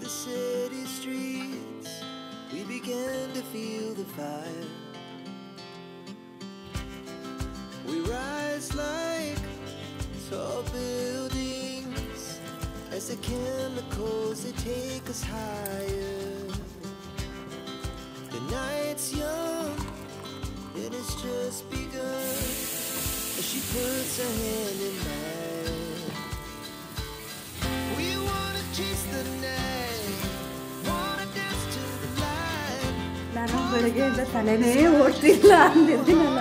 the city streets, we began to feel the fire. We rise like tall buildings as the chemicals they take us higher. The night's young and it's just begun as she puts her hand in mine. We wanna chase the night, wanna dance to the light. ನಾನು ಬೆಳಗ್ಗೆಯಿಂದ ತಲೆನೇ ಓಡ್ತಿಲ್ಲ ಅಂದಿದ್ದೀನಲ್ಲ,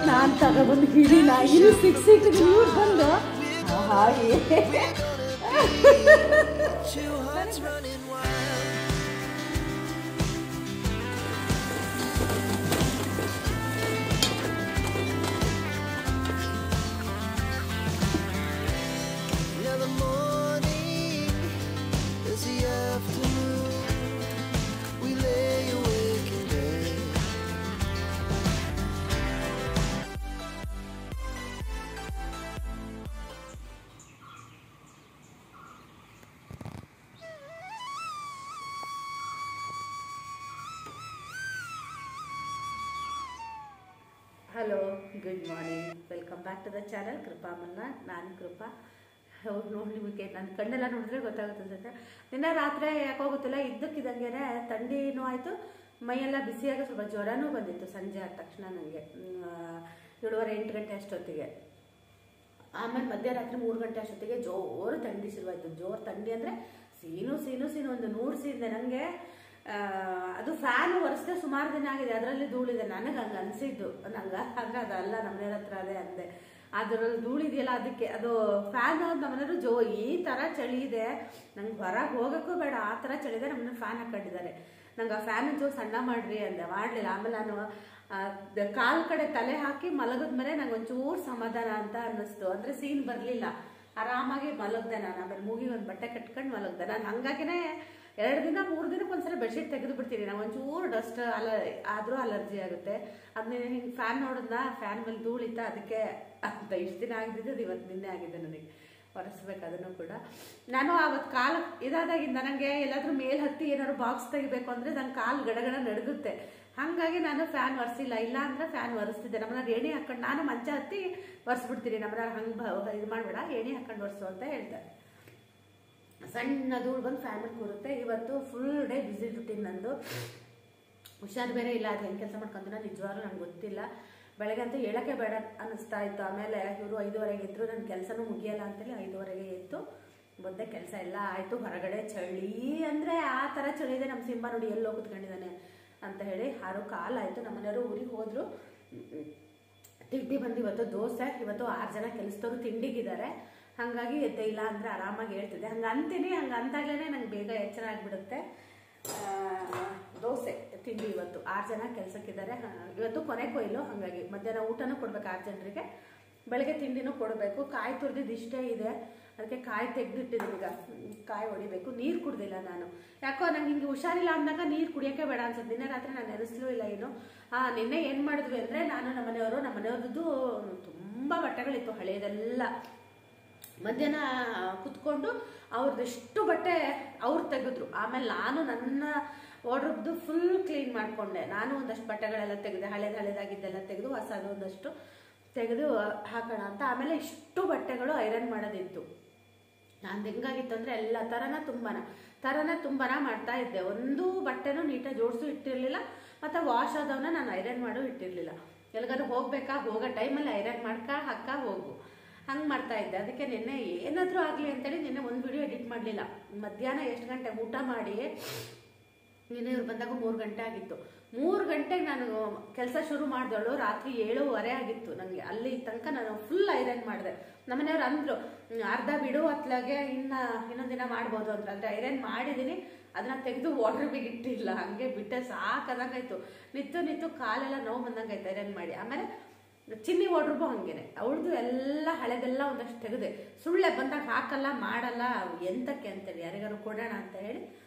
ನಾನು ತಗೊಬಂದು ಹಿಡಿನ ಇಲ್ಲಿ ಸಿಕ್ಸಿಟ್ಟು ನೀವು ಬಂದು ಹಾಗೆ Two hearts running wild. Now the morning is the afternoon. We lay awake in bed. Hello, good morning, welcome back to the channel Krupa Manna. ನಾನು ಕೃಪಾ. ಅವ್ರು ನೋಡಿ ನಿಮಗೆ ನನ್ನ ಕಣ್ಣೆಲ್ಲ ನೋಡಿದ್ರೆ ಗೊತ್ತಾಗುತ್ತೆ ಅನ್ಸುತ್ತೆ. ನಿನ್ನೆ ರಾತ್ರಿ ಯಾಕೋ ಗೊತ್ತಿಲ್ಲ, ಇದ್ದಕ್ಕಿದ್ದಂಗೆ ಥಂಡಿನೂ ಆಯಿತು, ಮೈಯೆಲ್ಲ ಬಿಸಿಯಾಗಿ ಸ್ವಲ್ಪ ಜ್ವರನೂ ಬಂದಿತ್ತು. ಸಂಜೆ ಆದ ತಕ್ಷಣ ನನಗೆ 7:30-8 ಗಂಟೆ ಅಷ್ಟೊತ್ತಿಗೆ. ಆಮೇಲೆ ಮಧ್ಯರಾತ್ರಿ 3 ಗಂಟೆ ಅಷ್ಟೊತ್ತಿಗೆ ಜೋರು ಥಂಡಿ ಶುರುವಾಯಿತು. ಜೋರು ಥಂಡಿ ಅಂದರೆ ಸೀನು ಒಂದು 100 ಸೀನಿದೆ ನನಗೆ. ಅದು ಫ್ಯಾನ್ ಒರೆಸ್ದೆ ಸುಮಾರು ದಿನ ಆಗಿದೆ, ಅದರಲ್ಲಿ ಧೂಳಿದೆ. ನನಗೆ ಹಂಗೆ ಅನಿಸಿದ್ದು, ಹಂಗೆ ಅದಲ್ಲ, ನಮ್ಮನೆಯವ್ರ ಹತ್ರ ಅದೇ ಅಂದೆ, ಅದರಲ್ಲಿ ಧೂಳಿದೆಯಲ್ಲ ಅದಕ್ಕೆ. ಅದು ಫ್ಯಾನ್ ನಮ್ಮನೆಯವರು ಈ ಥರ ಚಳಿ ಇದೆ, ನಂಗೆ ಹೊರಗೆ ಹೋಗೋಕ್ಕೂ ಬೇಡ, ಆ ಥರ ಚಳಿ ಇದೆ. ನಮ್ಮನೆ ಫ್ಯಾನ್ ಹಾಕೊಂಡಿದ್ದಾರೆ. ನಂಗೆ ಆ ಫ್ಯಾನ್ ಒಂಚೂರು ಸಣ್ಣ ಮಾಡಿರಿ ಅಂದೆ, ಮಾಡಲಿಲ್ಲ. ಆಮೇಲೆ ನಾನು ಕಾಲು ಕಡೆ ತಲೆ ಹಾಕಿ ಮಲಗಿದ್ಮೇಲೆ ನಂಗೆ ಒಂಚೂರು ಸಮಾಧಾನ ಅಂತ ಅನ್ನಿಸ್ತು. ಅಂದರೆ ಸೀನ್ ಬರಲಿಲ್ಲ, ಆರಾಮಾಗಿ ಮಲಗ್ದೆ ನಾನು. ಆಮೇಲೆ ಮೂಗಿ ಒಂದು ಬಟ್ಟೆ ಕಟ್ಕೊಂಡು ಮಲಗ್ದೆ ನಾನು. ಹಂಗಾಗಿನೇ 2 ದಿನ 3 ದಿನಕ್ಕೆ ಒಂದ್ಸಲ ಬೆಡ್ಶೀಟ್ ತೆಗೆದು ಬಿಡ್ತೀನಿ ನಾನು. ಒಂಚೂರು ಡಸ್ಟ್ ಆದರೂ ಅಲರ್ಜಿ ಆಗುತ್ತೆ. ಅದನ್ನ ಹಿಂಗೆ ಫ್ಯಾನ್ ನೋಡಿದ್ನ, ಫ್ಯಾನ್ ಮೇಲೆ ಧೂಳಿತ, ಅದಕ್ಕೆ ಅಂತ ಇಷ್ಟು ದಿನ ಆಗಿದ್ದು, ಇವತ್ತು ನಿನ್ನೆ ಆಗಿದೆ ನನಗೆ. ಒರೆಸ್ಬೇಕು ಅದನ್ನು ಕೂಡ. ನಾನು ಆವತ್ತು ಕಾಲು ಇದಾದಾಗಿಂದ ನನಗೆ ಎಲ್ಲಾದರೂ ಮೇಲೆ ಹತ್ತಿ ಏನಾದ್ರು ಬಾಕ್ಸ್ ತೆಗಿಬೇಕು ಅಂದರೆ ನನ್ನ ಕಾಲು ಗಡಗಡ ನಡುಗುತ್ತೆ. ಹಾಗಾಗಿ ನಾನು ಫ್ಯಾನ್ ಒರೆಸಿಲ್ಲ. ಇಲ್ಲ ಅಂದರೆ ಫ್ಯಾನ್ ಒರೆಸ್ತಿದ್ದೆ. ನಮ್ಮನ್ನ ಏಣಿ ಹಾಕೊಂಡು ನಾನು ಮಂಚ ಹತ್ತಿ ಒರೆಸ್ಬಿಡ್ತೀನಿ. ನಮ್ಮನ್ನ ಹಂಗೆ ಇದು ಮಾಡಬೇಡ, ಏಣಿ ಹಾಕೊಂಡು ಒರೆಸು ಅಂತ ಹೇಳ್ತಾರೆ. ಸಣ್ಣ ಧೂಳು ಬಂದು ಫ್ಯಾನ್ ಕೂರುತ್ತೆ. ಇವತ್ತು ಫುಲ್ ಡೇ ಬ್ಯುಸಿ ರುಟೀನ್ ನಂದು. ಹುಷಾರು ಬೇರೆ ಇಲ್ಲ, ಅದು ಹೆಂಗೆ ಕೆಲಸ ಮಾಡ್ಕೊಂತ ನಿಜವಾಗ್ಲೂ ನಂಗೆ ಗೊತ್ತಿಲ್ಲ. ಬೆಳಗ್ಗೆ ಅಂತೂ ಹೇಳೋಕ್ಕೆ ಬೇಡ ಅನ್ನಿಸ್ತಾ ಇತ್ತು. ಆಮೇಲೆ ಇವರು 5:30ಗೆ ಇದ್ರು, ನನ್ನ ಕೆಲಸನೂ ಮುಗಿಯಲ್ಲ ಅಂತೇಳಿ 5:30ಗೆ ಎದ್ದು ಬಂದೆ. ಕೆಲಸ ಎಲ್ಲ ಆಯಿತು. ಹೊರಗಡೆ ಚಳಿ ಅಂದರೆ ಆ ಥರ ಚಳಿ ಇದೆ. ನಮ್ಮ ಸಿಂಹ ನೋಡಿ ಎಲ್ಲೋ ಕೂತ್ಕೊಂಡಿದ್ದಾನೆ ಅಂತ ಹೇಳಿ 6:15 ಆಯಿತು. ನಮ್ಮನೆಯವರು ಊರಿಗೆ ಹೋದರು. ತಿಂಡಿ ಬಂದು ಇವತ್ತು ದೋಸೆ. ಇವತ್ತು 6 ಜನ ಕೆಲಸದವರು ತಿಂಡಿಗಿದ್ದಾರೆ. ಹಾಗಾಗಿ ಎದ್ದೆ, ಇಲ್ಲ ಅಂದರೆ ಆರಾಮಾಗಿ ಹೇಳ್ತಿದ್ದೆ. ಹಂಗೆ ಅಂತೀನಿ, ಹಂಗೆ ಅಂದಾಗಲೇ ನಂಗೆ ಬೇಗ ಎಚ್ಚರ ಆಗಿಬಿಡುತ್ತೆ. ದೋಸೆ ತಿಂಡಿ ಇವತ್ತು 6 ಜನ ಕೆಲಸಕ್ಕಿದ್ದಾರೆ. ಇವತ್ತು ಕೊನೆ ಕೊಯ್ಲು, ಹಾಗಾಗಿ ಮಧ್ಯಾಹ್ನ ಊಟನೂ ಕೊಡ್ಬೇಕು 6 ಜನರಿಗೆ, ಬೆಳಗ್ಗೆ ತಿಂಡಿನೂ ಕೊಡಬೇಕು. ಕಾಯಿ ತುರಿದಿದ್ದು ಇಷ್ಟೇ ಇದೆ, ಅದಕ್ಕೆ ಕಾಯಿ ತೆಗೆದಿಟ್ಟಿದ್ದೀನಿ. ಈಗ ಕಾಯಿ ಹೊಡಿಬೇಕು. ನೀರು ಕುಡ್ದಿಲ್ಲ ನಾನು, ಯಾಕೋ ನಂಗೆ ಹಿಂಗೆ ಹುಷಾರಿಲ್ಲ ಅಂದಾಗ ನೀರು ಕುಡಿಯೋಕ್ಕೆ ಬೇಡ ಅನ್ಸುತ್ತೆ. ನಿನ್ನೆ ರಾತ್ರಿ ನಾನು ನೆನೆಸ್ಲೂ ಇಲ್ಲ ಏನು. ನಿನ್ನೆ ಏನು ಮಾಡಿದ್ವಿ ಅಂದರೆ, ನಾನು ನಮ್ಮನೆಯವ್ರದ್ದು ತುಂಬ ಬಟ್ಟೆಗಳಿತ್ತು ಹಳೆಯದೆಲ್ಲ. ಮಧ್ಯಾಹ್ನ ಕುತ್ಕೊಂಡು ಅವ್ರದ್ದೆಷ್ಟು ಬಟ್ಟೆ ಅವ್ರು ತೆಗೆದ್ರು. ಆಮೇಲೆ ನಾನು ನನ್ನ ವಾರ್ಡ್ರೋಬ್ದು ಫುಲ್ ಕ್ಲೀನ್ ಮಾಡಿಕೊಂಡೆ. ನಾನು ಒಂದಷ್ಟು ಬಟ್ಟೆಗಳೆಲ್ಲ ತೆಗೆದೆ, ಹಳೇದಾಗಿದ್ದೆಲ್ಲ ತೆಗೆದು ಹೊಸದು ಒಂದಷ್ಟು ತೆಗೆದು ಹಾಕೋಣ ಅಂತ. ಆಮೇಲೆ ಇಷ್ಟು ಬಟ್ಟೆಗಳು ಐರನ್ ಮಾಡೋದಿತ್ತು. ನಾನು ಹೆಂಗಾಗಿತ್ತು ಅಂದರೆ ಎಲ್ಲ ತರನ ತುಂಬನ ಮಾಡ್ತಾ ಇದ್ದೆ. ಒಂದು ಬಟ್ಟೆನೂ ನೀಟಾಗಿ ಜೋಡಿಸು ಇಟ್ಟಿರಲಿಲ್ಲ, ಮತ್ತು ವಾಶ್ ಆದವನ್ನ ನಾನು ಐರನ್ ಮಾಡೋ ಇಟ್ಟಿರಲಿಲ್ಲ. ಎಲ್ಲಿಗಾದ್ರೂ ಹೋಗ್ಬೇಕಾ, ಹೋಗೋ ಟೈಮಲ್ಲಿ ಐರನ್ ಹಾಕ ಹೋಗು, ಹಂಗೆ ಮಾಡ್ತಾ ಇದ್ದೆ. ಅದಕ್ಕೆ ನಿನ್ನೆ ಏನಾದರೂ ಆಗಲಿ ಅಂತೇಳಿ ನಿನ್ನೆ ಒಂದು ವಿಡಿಯೋ ಎಡಿಟ್ ಮಾಡಲಿಲ್ಲ. ಮಧ್ಯಾಹ್ನ ಎಷ್ಟು ಗಂಟೆ ಊಟ ಮಾಡಿ, ನಿನ್ನೆ ಇವ್ರು ಬಂದಾಗ 3 ಗಂಟೆ ಆಗಿತ್ತು. 3 ಗಂಟೆಗೆ ನಾನು ಕೆಲಸ ಶುರು ಮಾಡಿದವಳು, ರಾತ್ರಿ 7:15 ಆಗಿತ್ತು ನನಗೆ. ಅಲ್ಲಿ ತನಕ ನಾನು ಫುಲ್ ಐರನ್ ಮಾಡಿದೆ. ನಮ್ಮನೆಯವ್ರು ಅಂದರು, ಅರ್ಧ ಬಿಡು ಅತ್ಲಾಗೆ ಇನ್ನೊಂದು ದಿನ ಮಾಡ್ಬೋದು ಅಂತ. ಅಂದರೆ ಐರನ್ ಮಾಡಿದ್ದೀನಿ, ಅದನ್ನ ತೆಗೆದು ವಾಟರ್ಬಿಗೆ ಇಟ್ಟಿಲ್ಲ, ಹಾಗೆ ಬಿಟ್ಟೆ. ಸಾಕಾದಂಗಾಯ್ತು. ನಿತ್ತು ಕಾಲೆಲ್ಲ ನೋವು ಬಂದಂಗಾಯ್ತು ಐರನ್ ಮಾಡಿ. ಆಮೇಲೆ ಚಿನ್ನಿ ವಾರ್ಡ್ರೋಬು ಹಂಗೇನೆ, ಅವಳದು ಎಲ್ಲ ಹಳೆದೆಲ್ಲ ಒಂದಷ್ಟು ತೆಗೆದೆ. ಸುಳ್ಳೆ ಬಂದಾಗ ಹಾಕಲ್ಲ ಮಾಡಲ್ಲ ಎಂತಕ್ಕೆ ಅಂತೇಳಿ, ಯಾರಿಗಾರು ಕೊಡೋಣ ಅಂತ ಹೇಳಿ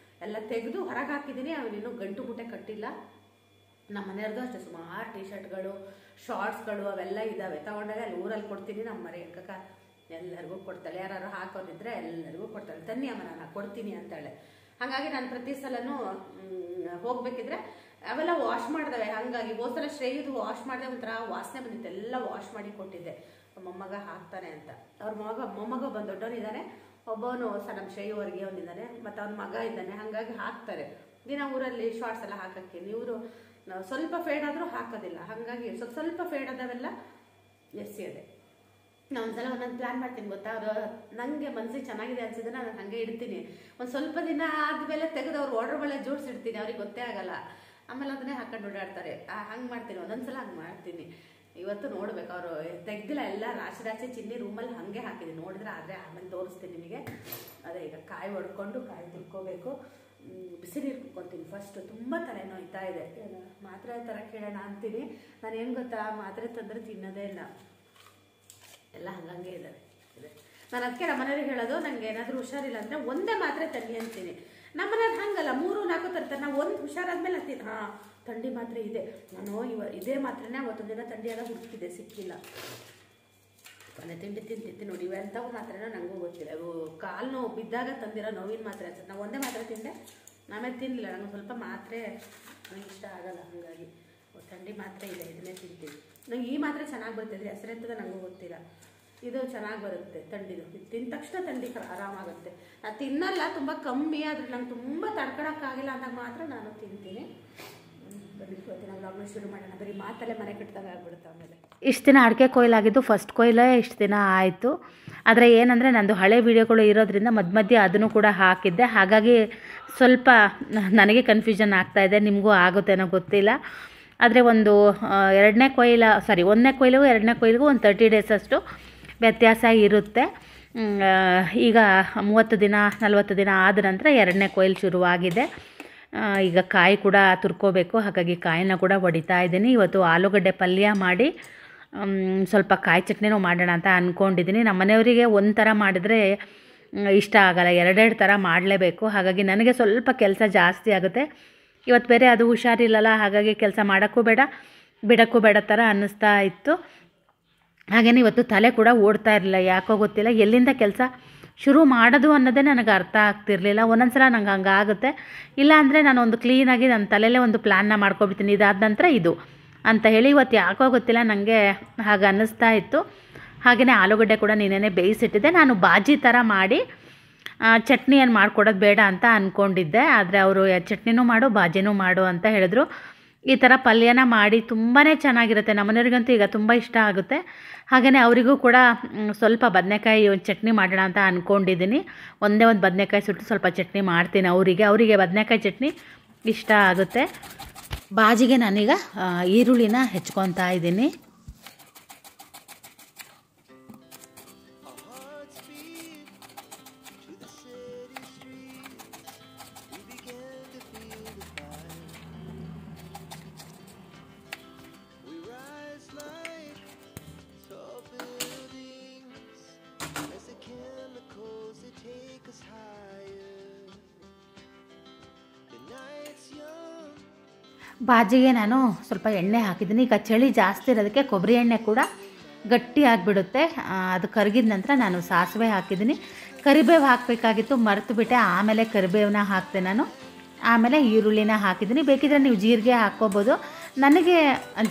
ಎಲ್ಲ ತೆಗೆದು ಹೊರಗೆ ಹಾಕಿದ್ದೀನಿ. ಅವನಿನ್ನೂ ಗಂಟು ಮುಟ್ಟೆ ಕಟ್ಟಿಲ್ಲ. ನಮ್ಮ ಮನೆಯವ್ರದ್ದು ಅಷ್ಟೇ ಸುಮಾರು ಟಿ ಶರ್ಟ್ಗಳು, ಶಾರ್ಟ್ಸ್ಗಳು ಅವೆಲ್ಲ ಇದ್ದಾವೆ. ತಗೊಂಡಾಗ ಅಲ್ಲಿ ಊರಲ್ಲಿ ಕೊಡ್ತೀನಿ. ನಮ್ಮ ಮರಿ ಎಲ್ಲರಿಗೂ ಕೊಡ್ತಾಳೆ. ಯಾರು ಹಾಕೋದಿದ್ರೆ ಎಲ್ಲರಿಗೂ ಕೊಡ್ತಾಳೆ. ತನ್ನಿ ಅಮ್ಮ ನಾನು ಕೊಡ್ತೀನಿ ಅಂತಾಳೆ. ಹಾಗಾಗಿ ನಾನು ಪ್ರತಿ ಸಲನೂ ಹೋಗ್ಬೇಕಿದ್ರೆ ಅವೆಲ್ಲ ವಾಶ್ ಮಾಡಿದವೆ. ಹಾಗಾಗಿ ಹೋದ್ಸಲ ಶ್ರೇಯದು ವಾಶ್ ಮಾಡಿದೆ, ಒಂಥರ ವಾಸನೆ ಬಂದಿತ್ತು. ಎಲ್ಲ ವಾಶ್ ಮಾಡಿ ಕೊಟ್ಟಿದ್ದೆ. ಮೊಮ್ಮಗ ಹಾಕ್ತಾನೆ ಅಂತ. ಅವ್ರ ಮೊಮ್ಮಗ ಬಂದು ದೊಡ್ಡವನಿದ್ದಾನೆ, ಒಬ್ಬವನು ನಮ್ಮ ಶ್ರೇಯುವರೆಗೆ ಅವನಿದ್ದಾನೆ, ಮತ್ತು ಅವ್ನ ಮಗ ಇದ್ದಾನೆ. ಹಾಗಾಗಿ ಹಾಕ್ತಾರೆ ದಿನ ಊರಲ್ಲಿ ಶಾರ್ಟ್ಸ್ ಎಲ್ಲ ಹಾಕಕ್ಕೆ. ಇವರು ಸ್ವಲ್ಪ ಫೇಡ್ ಆದರೂ ಹಾಕೋದಿಲ್ಲ. ಹಾಗಾಗಿ ಸ್ವಲ್ಪ ಫೇಡ್ ಆದವೆಲ್ಲ ಎಸೆಯೋದೆ. ನಾನು ಒಂದ್ಸಲ ಒಂದೊಂದು ಪ್ಲ್ಯಾನ್ ಮಾಡ್ತೀನಿ ಗೊತ್ತಾ. ಅವರು ನನಗೆ ಮನಸ್ಸಿಗೆ ಚೆನ್ನಾಗಿದೆ ಅನ್ಸಿದ್ರೆ ನಾನು ಹಾಗೆ ಇಡ್ತೀನಿ. ಒಂದು ಸ್ವಲ್ಪ ದಿನ ಆದಮೇಲೆ ತೆಗೆದು ಅವ್ರು ಆರ್ಡ್ರ್ಗಳೇ ಜೋಡಿಸಿಡ್ತೀನಿ. ಅವ್ರಿಗೆ ಗೊತ್ತೇ ಆಗಲ್ಲ. ಆಮೇಲೆ ಅದನ್ನೇ ಹಾಕೊಂಡು ಓಡಾಡ್ತಾರೆ. ಹಂಗೆ ಮಾಡ್ತೀನಿ, ಒಂದೊಂದ್ಸಲ ಹಂಗೆ ಮಾಡ್ತೀನಿ. ಇವತ್ತು ನೋಡ್ಬೇಕು, ಅವರು ತೆಗ್ದಿಲ್ಲ, ಎಲ್ಲ ರಾಶಿ ಚಿನ್ನಿ ರೂಮಲ್ಲಿ ಹಾಗೆ ಹಾಕಿದ್ದೀನಿ. ನೋಡಿದ್ರೆ ಆಮೇಲೆ ತೋರಿಸ್ತೀನಿ ನಿಮಗೆ. ಅದೇ ಈಗ ಕಾಯಿ ಹೊಡ್ಕೊಂಡು ಕಾಯಿ ತುರ್ಕೋಬೇಕು. ಬಿಸಿನೀರು ಕುಕ್ಕೊತೀನಿ ಫಸ್ಟು. ತುಂಬ ತಲೆ ನೋಯ್ತಾ ಇದೆ. ಮಾತ್ರೆ ಥರ ಕೇಳೋಣ ಅಂತೀನಿ. ನಾನು ಏನು ಗೊತ್ತಾ, ಮಾತ್ರೆ ತಂದರೆ ತಿನ್ನೋದೇ ಇಲ್ಲ. ಎಲ್ಲ ಹಂಗಂಗೆ ಇದ್ದಾರೆ. ನಾನು ಅದಕ್ಕೆ ನಮ್ಮನೆಯವ್ರಿಗೆ ಹೇಳೋದು, ನನಗೆ ಏನಾದರೂ ಹುಷಾರಿಲ್ಲ ಅಂದರೆ ಒಂದೇ ಮಾತ್ರೆ ತನ್ನಿ ಅಂತೀನಿ. ನಮ್ಮನೇಲಿ ಹಂಗಲ್ಲ, 3-4 ತರ್ತಾರೆ. ನಾವು ಒಂದು ಹುಷಾರಾದ್ಮೇಲೆ ಅಂತೀನಿ, ಥಂಡಿ ಮಾತ್ರೆ ಇದೆ. ನಾನು ಇದೇ ಮಾತ್ರೆನೇ ಅವತ್ತೊಂದು ದಿನ ಥಂಡಿಯಾಗ ಹುಡುಕಿದೆ, ಸಿಕ್ಕಿಲ್ಲ. ಮನೆ ತಿಂಡಿ ತಿಂತಿತ್ತು ನೋಡಿ. ಇವೆಂಥವು ಮಾತ್ರೆನೋ ನನಗೂ ಗೊತ್ತಿಲ್ಲ. ಇವು ಕಾಲು ನೋವು ಬಿದ್ದಾಗ ತಂದಿರೋ ನೋವಿನ ಮಾತ್ರೆ ಅನ್ಸುತ್ತೆ. ನಾವು ಒಂದೇ ಮಾತ್ರೆ ತಿಂದೆ, ಆಮೇಲೆ ತಿನ್ನಲಿಲ್ಲ. ನನಗೆ ಸ್ವಲ್ಪ ಮಾತ್ರೆ ನನಗೆ ಇಷ್ಟ ಆಗಲ್ಲ. ಹಾಗಾಗಿ ಥಂಡಿ ಮಾತ್ರೆ ಇದೆ, ಇದನ್ನೇ ತಿಂತೀನಿ. ನಂಗೆ ಈ ಮಾತ್ರೆ ಚೆನ್ನಾಗಿ ಬರ್ತಿದ್ರೆ ಹೆಸರೆಂತದ ನನಗೂ ಗೊತ್ತಿಲ್ಲ. ಇದು ಚೆನ್ನಾಗಿ ಬರುತ್ತೆ ಥಂಡಿದು. ತಿಂದ ತಕ್ಷಣ ಥಂಡಿ ಆರಾಮಾಗುತ್ತೆ. ನಾನು ತಿನ್ನಲ್ಲ, ತುಂಬ ಕಮ್ಮಿ. ಆದರೆ ನಂಗೆ ತುಂಬ ತಡ್ಕೊಳಕ್ಕಾಗಿಲ್ಲ ಅಂದಾಗ ಮಾತ್ರ ನಾನು ತಿಂತೀನಿ. ಬರೀ ಇವತ್ತಿನ ವ್ಲಾಗ್ನ ಶುರು ಮಾಡೋಣ. ಬರೀ ಮಾತಲ್ಲೇ ಮನೆ ಕಟ್ಟಿದಾಗ ಆಗ್ಬಿಡುತ್ತೆ. ಆಮೇಲೆ ಇಷ್ಟು ದಿನ ಅಡಿಕೆ ಕೊಯ್ಲಾಗಿದ್ದು ಫಸ್ಟ್ ಕೊಯ್ಲೇ ಇಷ್ಟು ದಿನ ಆಯಿತು. ಆದರೆ ಏನಂದರೆ ನಂದು ಹಳೆ ವೀಡಿಯೋಗಳು ಇರೋದ್ರಿಂದ ಮಧ್ಯೆ ಅದನ್ನು ಕೂಡ ಹಾಕಿದ್ದೆ. ಹಾಗಾಗಿ ಸ್ವಲ್ಪ ನನಗೆ ಕನ್ಫ್ಯೂಷನ್ ಆಗ್ತಾಯಿದೆ, ನಿಮಗೂ ಆಗುತ್ತೇನೋ ಗೊತ್ತಿಲ್ಲ. ಆದರೆ ಒಂದು ಒಂದನೇ ಕೊಯ್ಲಿಗೂ 2ನೇ ಕೊಯ್ಲಿಗೂ ಒಂದು 30 days ಅಷ್ಟು ವ್ಯತ್ಯಾಸ ಇರುತ್ತೆ. ಈಗ 30 ದಿನ 40 ದಿನ ಆದ ನಂತರ 2ನೇ ಕೊಯ್ಲು ಶುರುವಾಗಿದೆ. ಈಗ ಕಾಯಿ ಕೂಡ ತುರ್ಕೋಬೇಕು. ಹಾಗಾಗಿ ಕಾಯಿನ ಕೂಡ ಹೊಡಿತಾ ಇದ್ದೀನಿ. ಇವತ್ತು ಆಲೂಗಡ್ಡೆ ಪಲ್ಯ ಮಾಡಿ ಸ್ವಲ್ಪ ಕಾಯಿ ಚಟ್ನಿನೂ ಮಾಡೋಣ ಅಂತ ಅಂದ್ಕೊಂಡಿದ್ದೀನಿ. ನಮ್ಮ ಮನೆಯವರಿಗೆ ಒಂದು ಥರ ಮಾಡಿದರೆ ಇಷ್ಟ ಆಗಲ್ಲ, 2 ಥರ ಮಾಡಲೇಬೇಕು. ಹಾಗಾಗಿ ನನಗೆ ಸ್ವಲ್ಪ ಕೆಲಸ ಜಾಸ್ತಿ ಆಗುತ್ತೆ. ಇವತ್ತು ಬೇರೆ ಅದು ಹುಷಾರಿಲ್ಲಲ್ಲ, ಹಾಗಾಗಿ ಕೆಲಸ ಮಾಡೋಕ್ಕೂ ಬೇಡ ಬಿಡೋಕ್ಕೂ ಬೇಡ ಥರ ಅನ್ನಿಸ್ತಾ ಇತ್ತು. ಹಾಗೆಯೇ ಇವತ್ತು ತಲೆ ಕೂಡ ಓಡ್ತಾ ಇರಲಿಲ್ಲ, ಯಾಕೋ ಗೊತ್ತಿಲ್ಲ. ಎಲ್ಲಿಂದ ಕೆಲಸ ಶುರು ಮಾಡೋದು ಅನ್ನೋದೇ ನನಗೆ ಅರ್ಥ ಆಗ್ತಿರಲಿಲ್ಲ. ಒಂದೊಂದು ಸಲ ನಂಗೆ ಹಂಗಾಗುತ್ತೆ. ಇಲ್ಲಾಂದರೆ ನಾನು ಒಂದು ಕ್ಲೀನಾಗಿ ನನ್ನ ತಲೆಯಲ್ಲೇ ಒಂದು ಪ್ಲ್ಯಾನ್ನ ಮಾಡ್ಕೊಬಿಡ್ತೀನಿ, ಇದಾದ ನಂತರ ಇದು ಅಂತ ಹೇಳಿ. ಇವತ್ತು ಯಾಕೋ ಗೊತ್ತಿಲ್ಲ ನನಗೆ ಹಾಗೆ ಅನ್ನಿಸ್ತಾ ಇತ್ತು. ಹಾಗೆಯೇ ಆಲೂಗಡ್ಡೆ ಕೂಡ ನಿನ್ನೆ ಬೇಯಿಸಿಟ್ಟಿದ್ದೆ. ನಾನು ಬಾಜಿ ಥರ ಮಾಡಿ ಚಟ್ನಿ ಏನು ಮಾಡ್ಕೊಡೋದು ಬೇಡ ಅಂತ ಅಂದ್ಕೊಂಡಿದ್ದೆ. ಆದರೆ ಅವರು ಚಟ್ನಿನೂ ಮಾಡು ಬಾಜಿನೂ ಮಾಡು ಅಂತ ಹೇಳಿದ್ರು. ಈ ಥರ ಪಲ್ಯನ ಮಾಡಿ ತುಂಬಾ ಚೆನ್ನಾಗಿರುತ್ತೆ. ನಮ್ಮನೆಯವ್ರಿಗಂತೂ ಈಗ ತುಂಬ ಇಷ್ಟ ಆಗುತ್ತೆ. ಹಾಗೆಯೇ ಅವರಿಗೂ ಕೂಡ ಸ್ವಲ್ಪ ಬದನೆಕಾಯಿ ಚಟ್ನಿ ಮಾಡೋಣ ಅಂತ ಅಂದ್ಕೊಂಡಿದ್ದೀನಿ. ಒಂದೇ ಒಂದು ಬದನೆಕಾಯಿ ಸುಟ್ಟು ಸ್ವಲ್ಪ ಚಟ್ನಿ ಮಾಡ್ತೀನಿ ಅವರಿಗೆ ಬದನೆಕಾಯಿ ಚಟ್ನಿ ಇಷ್ಟ ಆಗುತ್ತೆ. ಬಾಜಿಗೆ ನಾನೀಗ ಈರುಳ್ಳಿನ ಹೆಚ್ಕೊತಾ ಇದ್ದೀನಿ. ಬಾಜಿಗೆ ನಾನು ಸ್ವಲ್ಪ ಎಣ್ಣೆ ಹಾಕಿದ್ದೀನಿ. ಈಗ ಚಳಿ ಜಾಸ್ತಿ ಇರೋದಕ್ಕೆ ಕೊಬ್ಬರಿ ಎಣ್ಣೆ ಕೂಡ ಗಟ್ಟಿ ಆಗಿಬಿಡುತ್ತೆ. ಅದು ಕರಗಿದ ನಂತರ ನಾನು ಸಾಸಿವೆ ಹಾಕಿದ್ದೀನಿ. ಕರಿಬೇವು ಹಾಕಬೇಕಾಗಿತ್ತು, ಮರೆತು ಬಿಟ್ಟೆ. ಆಮೇಲೆ ಕರಿಬೇವನ್ನ ಹಾಕ್ತೆ ನಾನು. ಆಮೇಲೆ ಈರುಳ್ಳಿನ ಹಾಕಿದ್ದೀನಿ. ಬೇಕಿದ್ರೆ ನೀವು ಜೀರಿಗೆ ಹಾಕ್ಕೋಬೋದು. ನನಗೆ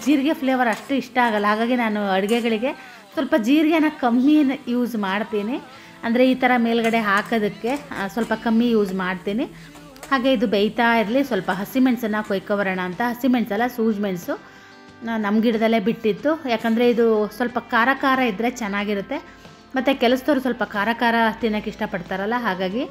ಜೀರಿಗೆ ಫ್ಲೇವರ್ ಅಷ್ಟು ಇಷ್ಟ ಆಗಲ್ಲ. ಹಾಗಾಗಿ ನಾನು ಅಡುಗೆಗಳಿಗೆ ಸ್ವಲ್ಪ ಜೀರಿಗೆನ ಕಮ್ಮಿ ಯೂಸ್ ಮಾಡ್ತೀನಿ. ಅಂದರೆ ಈ ಥರ ಮೇಲ್ಗಡೆ ಹಾಕೋದಕ್ಕೆ ಸ್ವಲ್ಪ ಕಮ್ಮಿ ಯೂಸ್ ಮಾಡ್ತೀನಿ. ಹಾಗೆ ಇದು ಬೇಯ್ತಾ ಇರಲಿ. ಸ್ವಲ್ಪ ಹಸಿಮೆಣಸನ್ನು ಕೊಯ್ಕೊಬರೋಣ ಅಂತ. ಹಸಿಮೆಣಸಲ್ಲ, ಸೂಜಿಮೆಣಸು ನಮ್ಮ ಗಿಡದಲ್ಲೇ ಬಿಟ್ಟಿತ್ತು. ಯಾಕಂದರೆ ಇದು ಸ್ವಲ್ಪ ಖಾರ ಇದ್ದರೆ ಚೆನ್ನಾಗಿರುತ್ತೆ. ಮತ್ತು ಕೆಲಸದವ್ರು ಸ್ವಲ್ಪ ಖಾರ ತಿನ್ನೋಕ್ಕೆ ಇಷ್ಟಪಡ್ತಾರಲ್ಲ, ಹಾಗಾಗಿ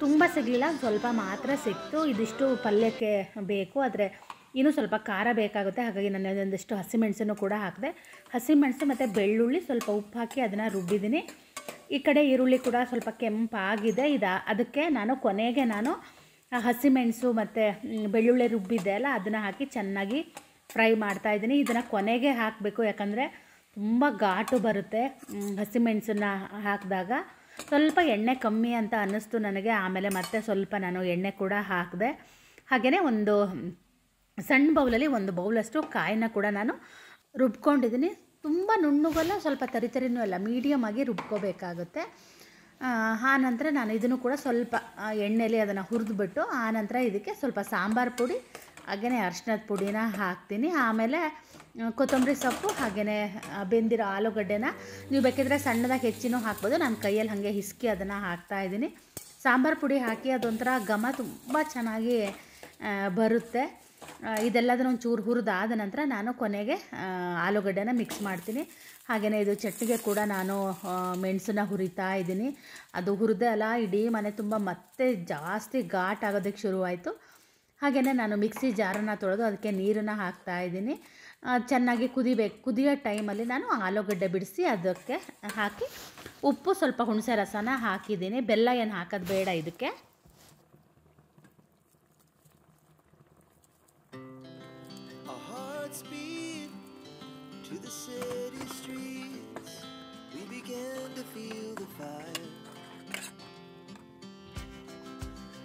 ತುಂಬ ಸಿಗಲಿಲ್ಲ, ಸ್ವಲ್ಪ ಮಾತ್ರ ಸಿಕ್ತು. ಇದಿಷ್ಟು ಪಲ್ಯಕ್ಕೆ ಬೇಕು, ಆದರೆ ಇನ್ನೂ ಸ್ವಲ್ಪ ಖಾರ ಬೇಕಾಗುತ್ತೆ. ಹಾಗಾಗಿ ನಾನು ಒಂದಿಷ್ಟು ಹಸಿಮೆಣಸನ್ನು ಕೂಡ ಹಾಕಿದೆ. ಹಸಿಮೆಣಸು ಮತ್ತು ಬೆಳ್ಳುಳ್ಳಿ ಸ್ವಲ್ಪ ಉಪ್ಪು ಹಾಕಿ ಅದನ್ನು ರುಬ್ಬಿದ್ದೀನಿ. ಈ ಕಡೆ ಈರುಳ್ಳಿ ಕೂಡ ಸ್ವಲ್ಪ ಕೆಂಪಾಗಿದೆ. ಅದಕ್ಕೆ ನಾನು ಕೊನೆಗೆ ಹಸಿಮೆಣಸು ಮತ್ತು ಬೆಳ್ಳುಳ್ಳಿ ರುಬ್ಬಿದ್ದೆ ಅಲ್ಲ, ಅದನ್ನು ಹಾಕಿ ಚೆನ್ನಾಗಿ ಫ್ರೈ ಮಾಡ್ತಾಯಿದ್ದೀನಿ. ಇದನ್ನು ಕೊನೆಗೆ ಹಾಕಬೇಕು, ಯಾಕಂದರೆ ತುಂಬ ಘಾಟು ಬರುತ್ತೆ ಹಸಿಮೆಣಸನ್ನ ಹಾಕಿದಾಗ. ಸ್ವಲ್ಪ ಎಣ್ಣೆ ಕಮ್ಮಿ ಅಂತ ಅನ್ನಿಸ್ತು ನನಗೆ. ಆಮೇಲೆ ಮತ್ತೆ ಸ್ವಲ್ಪ ನಾನು ಎಣ್ಣೆ ಕೂಡ ಹಾಕಿದೆ. ಹಾಗೆಯೇ ಒಂದು ಸಣ್ಣ ಬೌಲಲ್ಲಿ 1 ಬೌಲಷ್ಟು ಕಾಯಿನ ಕೂಡ ನಾನು ರುಬ್ಕೊಂಡಿದ್ದೀನಿ. ತುಂಬ ನುಣ್ಣಗಲ್ಲ, ಸ್ವಲ್ಪ ತರಿತರಿನೂ ಅಲ್ಲ, ಮೀಡಿಯಮ್ ಆಗಿ ರುಬ್ಕೋಬೇಕಾಗುತ್ತೆ. ಆನಂತರ ನಾನು ಇದನ್ನು ಕೂಡ ಸ್ವಲ್ಪ ಎಣ್ಣೆಯಲ್ಲಿ ಅದನ್ನು ಹುರಿದ್ಬಿಟ್ಟು ಆನಂತರ ಇದಕ್ಕೆ ಸ್ವಲ್ಪ ಸಾಂಬಾರು ಪುಡಿ ಹಾಗೆಯೇ ಅರಿಶಿನದ ಪುಡಿನ ಹಾಕ್ತೀನಿ. ಆಮೇಲೆ ಕೊತ್ತಂಬರಿ ಸೊಪ್ಪು ಹಾಗೆಯೇ ಬೆಂದಿರೋ ಆಲೂಗಡ್ಡೆನ ನೀವು ಬೇಕಿದ್ರೆ ಸಣ್ಣದಾಗಿ ಹೆಚ್ಚಿನೂ ಹಾಕ್ಬೋದು. ನಾನು ಕೈಯಲ್ಲಿ ಹಾಗೆ ಹಿಸ್ಕಿ ಅದನ್ನು ಹಾಕ್ತಾಯಿದ್ದೀನಿ. ಸಾಂಬಾರು ಪುಡಿ ಹಾಕಿ ಅದೊಂಥರ ಘಮ ತುಂಬ ಚೆನ್ನಾಗಿ ಬರುತ್ತೆ. ಇದೆಲ್ಲದನ್ನು ಒಂಚೂರು ಹುರಿದಾದ ನಂತರ ನಾನು ಕೊನೆಗೆ ಆಲೂಗಡ್ಡೆನ ಮಿಕ್ಸ್ ಮಾಡ್ತೀನಿ. ಹಾಗೆಯೇ ಇದು ಚಟ್ನಿಗೆ ಕೂಡ ನಾನು ಮೆಣಸನ್ನ ಹುರಿತಾ ಇದ್ದೀನಿ. ಅದು ಹುರಿದೆ ಅಲ್ಲ, ಇಡೀ ಮನೆ ತುಂಬ ಮತ್ತೆ ಜಾಸ್ತಿ ಘಾಟ್ ಆಗೋದಕ್ಕೆ ಶುರುವಾಯಿತು. ಹಾಗೆಯೇ ನಾನು ಮಿಕ್ಸಿ ಜಾರನ್ನು ತೊಳೆದು ಅದಕ್ಕೆ ನೀರನ್ನು ಹಾಕ್ತಾಯಿದ್ದೀನಿ. ಚೆನ್ನಾಗಿ ಕುದಿಯೋ ಟೈಮಲ್ಲಿ ನಾನು ಆಲೂಗಡ್ಡೆ ಬಿಡಿಸಿ ಅದಕ್ಕೆ ಹಾಕಿ ಉಪ್ಪು ಸ್ವಲ್ಪ ಹುಣಸೆ ರಸನ ಹಾಕಿದ್ದೀನಿ. ಬೆಲ್ಲ ಏನು ಹಾಕೋದು ಬೇಡ ಇದಕ್ಕೆ. To the city streets, we began to feel the fire.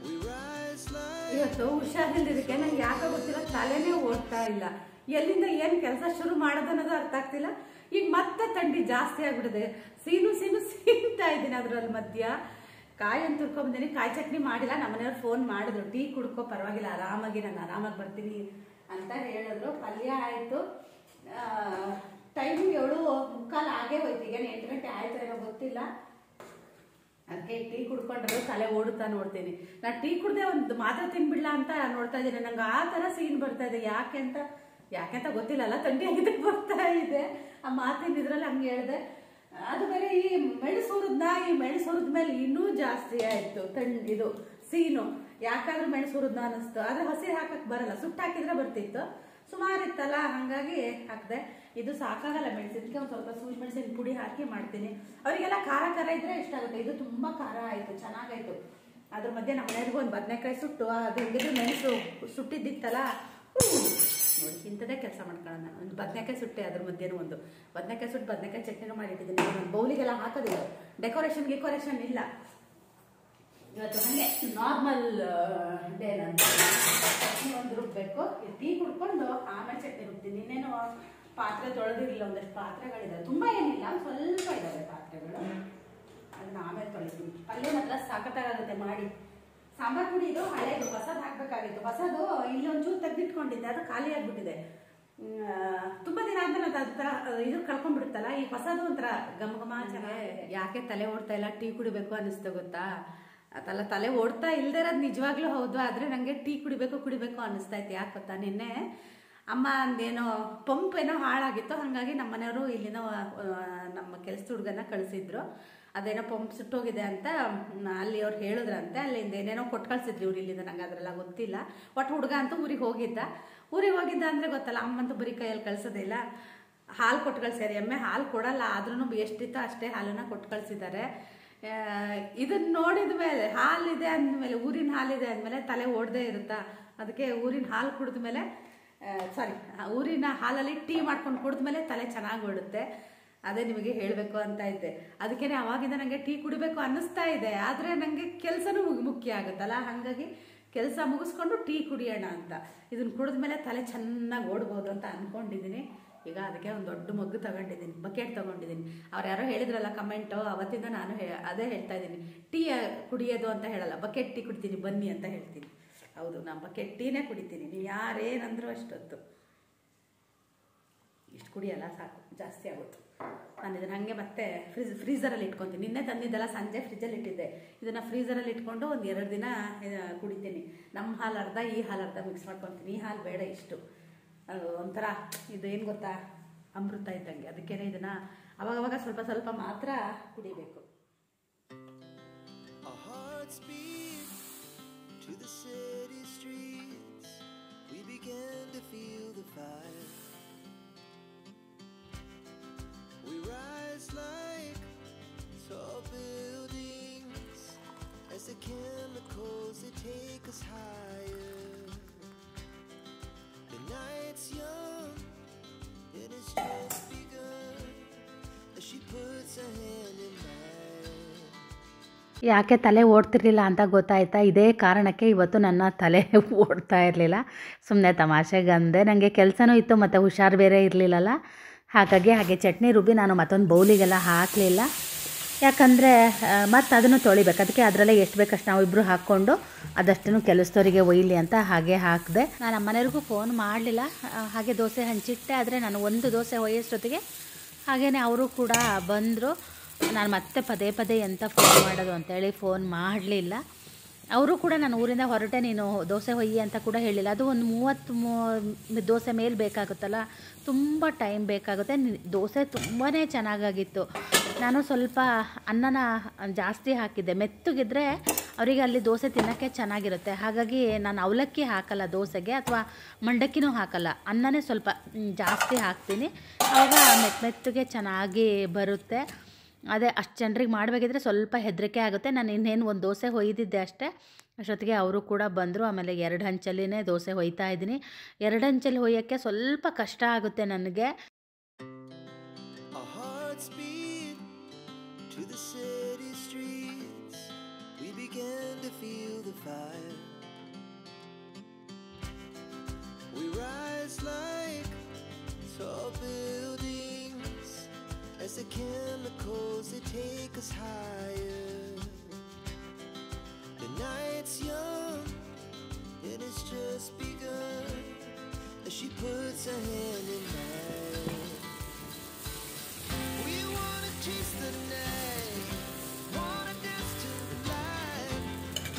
We rise like ಇವತ್ತು ಹುಷಾರಿಲ್ಲದಕ್ಕೆ ನಂಗೆ ಯಾಕೆ ಗೊತ್ತಿಲ್ಲ, ತಲೆನೇ ಓಡ್ತಾ ಇಲ್ಲ. ಎಲ್ಲಿಂದ ಏನು ಕೆಲಸ ಶುರು ಮಾಡೋದು ಅನ್ನೋದು ಅರ್ಥ ಆಗ್ತಿಲ್ಲ. ಈಗ ಮತ್ತೆ ಥಂಡಿ ಜಾಸ್ತಿ ಆಗ್ಬಿಟ್ಟಿದೆ. ಸೀನ್ತಾ ಇದ್ದೀನಿ ಅದರಲ್ಲಿ ಮಧ್ಯ. ಕಾಯಿ ಅಂತ ತುರ್ಕೊಂಬಂದಿನಿ. ಕಾಯಿ ಚಟ್ನಿ ಮಾಡಿಲ್ಲ. ನಮ್ಮನೆಯವ್ರು ಫೋನ್ ಮಾಡಿದ್ರು, ಟೀ ಕುಡ್ಕೋ ಪರವಾಗಿಲ್ಲ, ನಾನು ಆರಾಮಾಗಿ ಬರ್ತೀನಿ ಅಂತ ಹೇಳಿದ್ರು. ಪಲ್ಯ ಆಯಿತು. ಟೈಮ್ 7:15 ಆಗೇ ಹೋಯ್ತು. ಈಗ 8 ಗಂಟೆ ಆಯ್ತು ಏನೋ ಗೊತ್ತಿಲ್ಲ. ಅದಕ್ಕೆ ಟೀ ಕುಡ್ಕೊಂಡ್ರೆ ತಲೆ ಓಡುತ್ತಾ ನೋಡ್ತೀನಿ. ನಾನು ಟೀ ಕುಡ್ದೆ ಒಂದು ಮಾತ್ರ ತಿನ್ಬಿಡ್ಲಾ ಅಂತ ನೋಡ್ತಾ ಇದ್ದೀನಿ. ನಂಗೆ ಆ ಥರ ಸೀನ್ ಬರ್ತಾ ಇದೆ. ಯಾಕೆ ಅಂತ ಗೊತ್ತಿಲ್ಲಲ್ಲ, ಥಂಡಿ ಆಗಿದ್ದ ಬರ್ತಾ ಇದೆ. ಆ ಮಾತಿನ ಇದ್ರಲ್ಲಿ ಹಂಗೆ ಹೇಳಿದೆ. ಅದು ಬೇರೆ ಈ ಮೆಣಸು ಹುರಿದ ಮೇಲೆ ಇನ್ನೂ ಜಾಸ್ತಿ ಆಯಿತು ಇದು ಸೀನು. ಯಾಕಾದ್ರೂ ಮೆಣಸು ಹುರಿದ್ನ ಅನ್ನಿಸ್ತು. ಆದರೆ ಹಸಿ ಹಾಕಕ್ಕೆ ಬರಲ್ಲ, ಸುಟ್ಟು ಹಾಕಿದ್ರೆ ಬರ್ತಿತ್ತು. ಸುಮಾರು ಇತ್ತಲ್ಲ, ಹಾಗಾಗಿ ಹಾಕಿದೆ. ಇದು ಸಾಕಾಗಲ್ಲ ಮೆಣಸಿನ್ಗೆ. ಒಂದು ಸ್ವಲ್ಪ ಸೂಜಿ ಮೆಣಸಿನ ಪುಡಿ ಹಾಕಿ ಮಾಡ್ತೀನಿ. ಅವರಿಗೆಲ್ಲ ಖಾರ ಇದ್ರೆ ಇಷ್ಟ ಆಗುತ್ತೆ. ಇದು ತುಂಬ ಖಾರ ಆಯಿತು, ಚೆನ್ನಾಗಾಯ್ತು. ಅದ್ರ ಮಧ್ಯೆ ನಮ್ಮ ಮನೆಯವ್ರಿಗೂ ಒಂದು ಬದನೆಕಾಯಿ ಸುಟ್ಟು, ಅದು ಹೆಂಗಿದ್ರು ಮೆಣಸು ಸುಟ್ಟಿದ್ದಿತ್ತಲ್ಲ, ನೋಡಿ ಇಂಥದ್ದೇ ಕೆಲಸ ಮಾಡ್ಕೊಳ್ಳೋಣ. ಒಂದು ಬದನೆಕಾಯಿ ಸುಟ್ಟೆ, ಅದ್ರ ಮಧ್ಯೆನೂ ಒಂದು ಬದನೆಕಾಯಿ ಸುಟ್ಟು ಬದನೆಕಾಯಿ ಚಟ್ನಿನೂ ಮಾಡಿಟ್ಟಿದ್ದೀನಿ. ಒಂದು ಬೌಲಿಗೆಲ್ಲ ಹಾಕೋದಿಲ್ಲ, ಡೆಕೋರೇಷನ್ ಇಲ್ಲ. ಇವತ್ತು ಹಾಗೆ ನಾರ್ಮಲ್ ಡೇ ಅಂತ ಚಟ್ನಿ ಒಂದು ರುಬ್ಬೇಕು. ಟೀ ಕುಡ್ಕೊಂಡು ಆಮೇಲೆ ಚಟ್ನಿ ರುಬ್ತೀನಿ. ಇನ್ನೇನು ಪಾತ್ರೆ ತೊಳೆದಿರಲಿಲ್ಲ, ಒಂದಷ್ಟು ಪಾತ್ರೆಗಳಿದ್ದಾವೆ. ತುಂಬ ಏನಿಲ್ಲ, ಸ್ವಲ್ಪ ಇದ್ದಾವೆ ಪಾತ್ರೆಗಳು. ಅದನ್ನ ಆಮೇಲೆ ತೊಳಿತೀನಿ. ಪಲ್ಯ ಮಾತ್ರ ಸಾಕತ್ತಾಗುತ್ತೆ ಮಾಡಿ. ಸಾಂಬಾರು ಪುಡಿ ಇದು ಹಳೇದು, ಹೊಸದು ಹಾಕಬೇಕಾಗಿತ್ತು. ಹೊಸದು ಇಲ್ಲಿ ಒಂಚೂರು ತೆಗೆದಿಟ್ಕೊಂಡಿದ್ದೆ, ಅದು ಖಾಲಿ ಆಗಿಬಿಟ್ಟಿದೆ. ತುಂಬ ದಿನ ಆದ್ಮೇಲೆ ಅದು ಥರ ಇದು ಕಳ್ಕೊಂಡ್ಬಿಡುತ್ತಲ್ಲ. ಈ ಹೊಸದು ಒಂಥರ ಘಮ ಚೆನ್ನಾಗಿ. ಯಾಕೆ ತಲೆ ಓಡ್ತಾ ಇಲ್ಲ, ಟೀ ಕುಡಿಬೇಕು ಅನ್ನಿಸ್ತು ಗೊತ್ತಾ. ಅದೆಲ್ಲ ತಲೆ ಓಡ್ತಾ ಇಲ್ಲದೆ ಇರೋದು ನಿಜವಾಗ್ಲೂ ಹೌದು. ಆದರೆ ನನಗೆ ಟೀ ಕುಡಿಬೇಕು ಅನ್ನಿಸ್ತಾ ಇತ್ತು. ಯಾಕೆ ಗೊತ್ತಾ, ನಿನ್ನೆ ಅಮ್ಮ ಅಂದೇನೋ ಪಂಪ್ ಏನೋ ಹಾಳಾಗಿತ್ತು. ಹಾಗಾಗಿ ನಮ್ಮ ಮನೆಯವರು ಇಲ್ಲಿನ ನಮ್ಮ ಕೆಲಸದ ಹುಡುಗನ ಕಳಿಸಿದ್ರು. ಅದೇನೋ ಪಂಪ್ ಸುಟ್ಟೋಗಿದೆ ಅಂತ ಅಲ್ಲಿ ಅವ್ರು ಹೇಳಿದ್ರಂತೆ. ಅಲ್ಲಿಂದ ಏನೇನೋ ಕೊಟ್ಟು ಕಳಿಸಿದ್ರು ಇವ್ರು ಇಲ್ಲಿಂದ. ನಂಗೆ ಅದರೆಲ್ಲ ಗೊತ್ತಿಲ್ಲ. ಒಟ್ಟು ಹುಡುಗ ಅಂತೂ ಊರಿಗೆ ಹೋಗಿದ್ದ ಅಂದರೆ ಗೊತ್ತಲ್ಲ, ಅಮ್ಮಂತೂ ಬರೀ ಕೈಯಲ್ಲಿ ಕಳಿಸೋದಿಲ್ಲ. ಹಾಲು ಕೊಟ್ಟು ಕಳಿಸ್ಯಾರ. ಎಮ್ಮೆ ಹಾಲು ಕೊಡಲ್ಲ, ಆದ್ರೂ ಎಷ್ಟಿತ್ತು ಅಷ್ಟೇ ಹಾಲನ್ನು ಕೊಟ್ಟು ಕಳಿಸಿದ್ದಾರೆ. ಇದನ್ನ ನೋಡಿದ ಮೇಲೆ, ಹಾಲಿದೆ ಅಂದಮೇಲೆ, ಊರಿನ ಹಾಲಿದೆ ಅಂದಮೇಲೆ ತಲೆ ಓಡದೇ ಇರುತ್ತಾ. ಅದಕ್ಕೆ ಊರಿನ ಹಾಲು ಕುಡಿದ್ಮೇಲೆ ಊರಿನ ಹಾಲಲ್ಲಿ ಟೀ ಮಾಡ್ಕೊಂಡು ಕುಡಿದ್ಮೇಲೆ ತಲೆ ಚೆನ್ನಾಗಿ ಓಡುತ್ತೆ. ಅದೇ ನಿಮಗೆ ಹೇಳಬೇಕು ಅಂತ ಇದ್ದೆ. ಅದಕ್ಕೇ ಅವಾಗಿಂದ ನನಗೆ ಟೀ ಕುಡಿಬೇಕು ಅನ್ನಿಸ್ತಾ ಇದೆ. ಆದರೆ ನನಗೆ ಕೆಲಸನೂ ಮುಖ್ಯ ಆಗುತ್ತಲ್ಲ, ಹಾಗಾಗಿ ಕೆಲಸ ಮುಗಿಸ್ಕೊಂಡು ಟೀ ಕುಡಿಯೋಣ ಅಂತ. ಇದನ್ನು ಕುಡಿದ್ಮೇಲೆ ತಲೆ ಚೆನ್ನಾಗಿ ಓಡ್ಬೋದು ಅಂತ ಅಂದ್ಕೊಂಡಿದ್ದೀನಿ. ಈಗ ಅದಕ್ಕೆ ಒಂದು ದೊಡ್ಡ ಮಗ್ಗು ತಗೊಂಡಿದ್ದೀನಿ, ಬಕೆಟ್ ತೊಗೊಂಡಿದ್ದೀನಿ. ಅವ್ರು ಯಾರೋ ಹೇಳಿದ್ರಲ್ಲ ಕಮೆಂಟು, ಅವತ್ತಿಂದ ನಾನು ಅದೇ ಹೇಳ್ತಾ ಇದ್ದೀನಿ. ಟೀ ಕುಡಿಯೋದು ಅಂತ ಹೇಳಲ್ಲ, ಬಕೆಟ್ ಟೀ ಕುಡಿತೀನಿ ಬನ್ನಿ ಅಂತ ಹೇಳ್ತೀನಿ. ಹೌದು, ನಾನು ಬಕೆಟ್ ಟೀನೇ ಕುಡಿತೀನಿ. ನೀವು ಯಾರೇನಂದ್ರೂ ಅಷ್ಟೊತ್ತು. ಇಷ್ಟು ಕುಡಿಯಲ್ಲ, ಸಾಕು, ಜಾಸ್ತಿ ಆಗುತ್ತೆ. ನಾನು ಇದನ್ನು ಹಾಗೆ ಮತ್ತೆ ಫ್ರೀಝರಲ್ಲಿ ಇಟ್ಕೊತೀನಿ. ನಿನ್ನೆ ತಂದಿದ್ದೆಲ್ಲ ಸಂಜೆ ಫ್ರಿಜ್ಜಲ್ಲಿ ಇಟ್ಟಿದ್ದೆ. ಇದನ್ನು ಫ್ರೀಝರಲ್ಲಿ ಇಟ್ಕೊಂಡು ಒಂದು 2 ದಿನ ಕುಡಿತೀನಿ. ನಮ್ಮ ಹಾಲು ಅರ್ಧ, ಈ ಹಾಲು ಅರ್ಧ ಮಿಕ್ಸ್ ಮಾಡ್ಕೊತೀನಿ. ಈ ಹಾಲು ಬೇಡ ಇಷ್ಟು. ಅದು ಒಂಥರ ಇದು ಏನು ಗೊತ್ತಾ, ಅಮೃತ ಇದ್ದಂಗೆ. ಅದಕ್ಕೇ ಇದನ್ನು ಅವಾಗವಾಗ ಸ್ವಲ್ಪ ಮಾತ್ರ ಕುಡಿಬೇಕು. To the city streets, we began to feel the fire. We rise like tall buildings. chemicals that take us higher. The night's young, it has just begun. As she puts her hand in mine. ಯಾಕೆ ತಲೆ ಓಡ್ತಿರ್ಲಿಲ್ಲ ಅಂತ ಗೊತ್ತಾಯ್ತಾ? ಇದೇ ಕಾರಣಕ್ಕೆ ಇವತ್ತು ನನ್ನ ತಲೆ ಓಡ್ತಾ ಇರಲಿಲ್ಲ. ಸುಮ್ಮನೆ ತಮಾಷೆಗಂದೆ. ನನಗೆ ಕೆಲಸನೂ ಇತ್ತು ಮತ್ತು ಹುಷಾರು ಬೇರೆ ಇರಲಿಲ್ಲಲ್ಲ, ಹಾಗೆ ಚಟ್ನಿ ರುಬ್ಬಿ ನಾನು ಮತ್ತೊಂದು ಬೌಲಿಗೆಲ್ಲ ಹಾಕಲಿಲ್ಲ. ಯಾಕಂದರೆ ಮತ್ತು ಅದನ್ನು ತೊಳಿಬೇಕು, ಅದಕ್ಕೆ ಅದರಲ್ಲೇ ಎಷ್ಟು ಬೇಕಷ್ಟು ನಾವು ಇಬ್ಬರು ಹಾಕ್ಕೊಂಡು ಅದಷ್ಟನ್ನು ಕೆಲಸದವರಿಗೆ ಒಯ್ಯಲಿ ಅಂತ ಹಾಗೆ ಹಾಕಿದೆ. ನಾನು ನಮ್ಮನೆಯವ್ರಿಗೂ ಫೋನ್ ಮಾಡಲಿಲ್ಲ, ಹಾಗೆ ದೋಸೆ ಹಂಚಿಟ್ಟೆ. ಆದರೆ ನಾನು ಒಂದು ದೋಸೆ ಒಯ್ಯೋಷ್ಟೊತ್ತಿಗೆ ಹಾಗೆಯೇ ಅವರು ಕೂಡ ಬಂದರು. ನಾನು ಮತ್ತೆ ಪದೇ ಎಂತ ಫೋನ್ ಮಾಡೋದು ಅಂತೇಳಿ ಫೋನ್ ಮಾಡಲಿಲ್ಲ. ಅವರು ಕೂಡ ನಾನು ಊರಿಂದ ಹೊರಟೆ, ನೀನು ದೋಸೆ ಹೊಯ್ಯಿ ಅಂತ ಕೂಡ ಹೇಳಿಲ್ಲ. ಅದು ಒಂದು 30 ದೋಸೆ ಮೇಲೆ ಬೇಕಾಗುತ್ತಲ್ಲ, ತುಂಬ ಟೈಮ್ ಬೇಕಾಗುತ್ತೆ. ದೋಸೆ ತುಂಬಾ ಚೆನ್ನಾಗಾಗಿತ್ತು. ನಾನು ಸ್ವಲ್ಪ ಅನ್ನನ ಜಾಸ್ತಿ ಹಾಕಿದ್ದೆ, ಮೆತ್ತಗಿದ್ರೆ ಅವರಿಗೆ ಅಲ್ಲಿ ದೋಸೆ ತಿನ್ನೋಕ್ಕೆ ಚೆನ್ನಾಗಿರುತ್ತೆ. ಹಾಗಾಗಿ ನಾನು ಅವಲಕ್ಕಿ ಹಾಕಲ್ಲ ದೋಸೆಗೆ, ಅಥವಾ ಮಂಡಕ್ಕಿನೂ ಹಾಕಲ್ಲ, ಅನ್ನನೇ ಸ್ವಲ್ಪ ಜಾಸ್ತಿ ಹಾಕ್ತೀನಿ. ಆವಾಗ ಮೆತ್ತಗೆ ಚೆನ್ನಾಗಿ ಬರುತ್ತೆ. ಅದೇ ಅಷ್ಟು ಜನರಿಗೆ ಮಾಡಬೇಕಿದ್ರೆ ಸ್ವಲ್ಪ ಹೆದರಿಕೆ ಆಗುತ್ತೆ. ನಾನು ಇನ್ನೇನು ಒಂದು ದೋಸೆ ಹೊಯ್ದಿದ್ದೆ ಅಷ್ಟೇ. ಅಷ್ಟೊತ್ತಿಗೆ ಅವರು ಕೂಡ ಬಂದರು. ಆಮೇಲೆ 2 ಹಂಚಲ್ಲಿನೇ ದೋಸೆ ಹೊಯ್ತಾ ಇದ್ದೀನಿ. 2 ಹಂಚಲ್ಲಿ ಹೊಯ್ಯೋಕ್ಕೆ ಸ್ವಲ್ಪ ಕಷ್ಟ ಆಗುತ್ತೆ ನನಗೆ. As the chemicals that take us higher. The night's young, it has just begun. As she puts her hand in mine. We wanna chase the night, wanna dance to the light.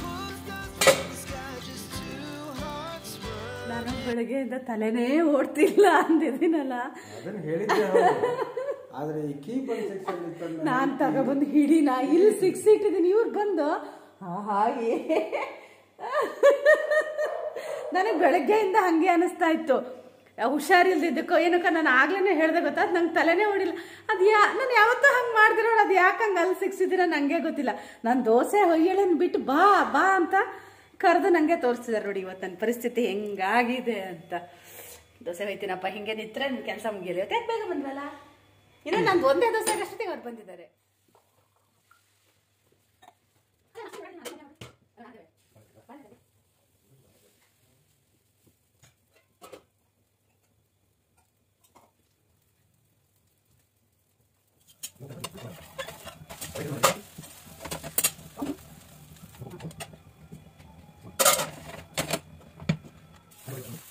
Pull the stars from the sky, just two hearts run. ನಾನು ಬೆಳಗ್ಗೆಯಿಂದ ತಲೆನೇ ಓಡ್ತಿಲ್ಲ ಅಂದಿದ್ದೀನಲ್ಲ, ಅದನ್ನು ಹೇಳಿದ್ದೆ. ಆದರೆ ಈ keeper section ಇತ್ತಲ್ಲ, ನಾನು ತಗೊಬಂದು ಹಿಡಿನ ಇಲ್ಲಿ 6 ಇಟ್ಟಿದ್ದೀನಿ. ಇವ್ರು ಬಂದು ಹಾಗೆ ನನಗೆ ಬೆಳಗ್ಗೆಯಿಂದ ಹಾಗೆ ಅನಿಸ್ತಾ ಇತ್ತು. ಹುಷಾರಿಲ್ದಿದ್ದಕ್ಕೋ ಏನಕ್ಕ ನಾನು ಆಗ್ಲೇ ಹೇಳ್ದೆ ಗೊತ್ತಾ, ನಂಗೆ ತಲೆನೇ ಓಡಿಲ್ಲ. ಅದು ನಾನು ಯಾವತ್ತೂ ಹಂಗೆ ಮಾಡಿದಿರೋ, ಅದು ಯಾಕೆ ಹಂಗೆ ಅಲ್ಲಿ 6 ಇದ್ದೀರ ನನಗೆ ಗೊತ್ತಿಲ್ಲ. ನಾನು ದೋಸೆ ಹೊಯ್ಯಳನ್ನು ಬಿಟ್ಟು ಬಾ ಅಂತ ಕರೆದು ನನಗೆ ತೋರಿಸ್ತಿದ್ದಾರೆ. ನೋಡಿ ಇವತ್ತು ನನ್ನ ಪರಿಸ್ಥಿತಿ ಹೆಂಗಾಗಿದೆ ಅಂತ. ದೋಸೆ ಹೊಯ್ತೀನಪ್ಪ, ಹಿಂಗೆ ನಿಂತ್ರೆ ನನ್ನ ಕೆಲಸ ಮುಗಿಯಲಿ. ಇವತ್ತು ಬೇಗ ಬಂದ್ವಲ್ಲ, ಇನ್ನು ನಂದು ಒಂದೇ ದೋಸೆ ಅಷ್ಟೊತ್ತಿಗೆ ಅವ್ರು ಬಂದಿದ್ದಾರೆ.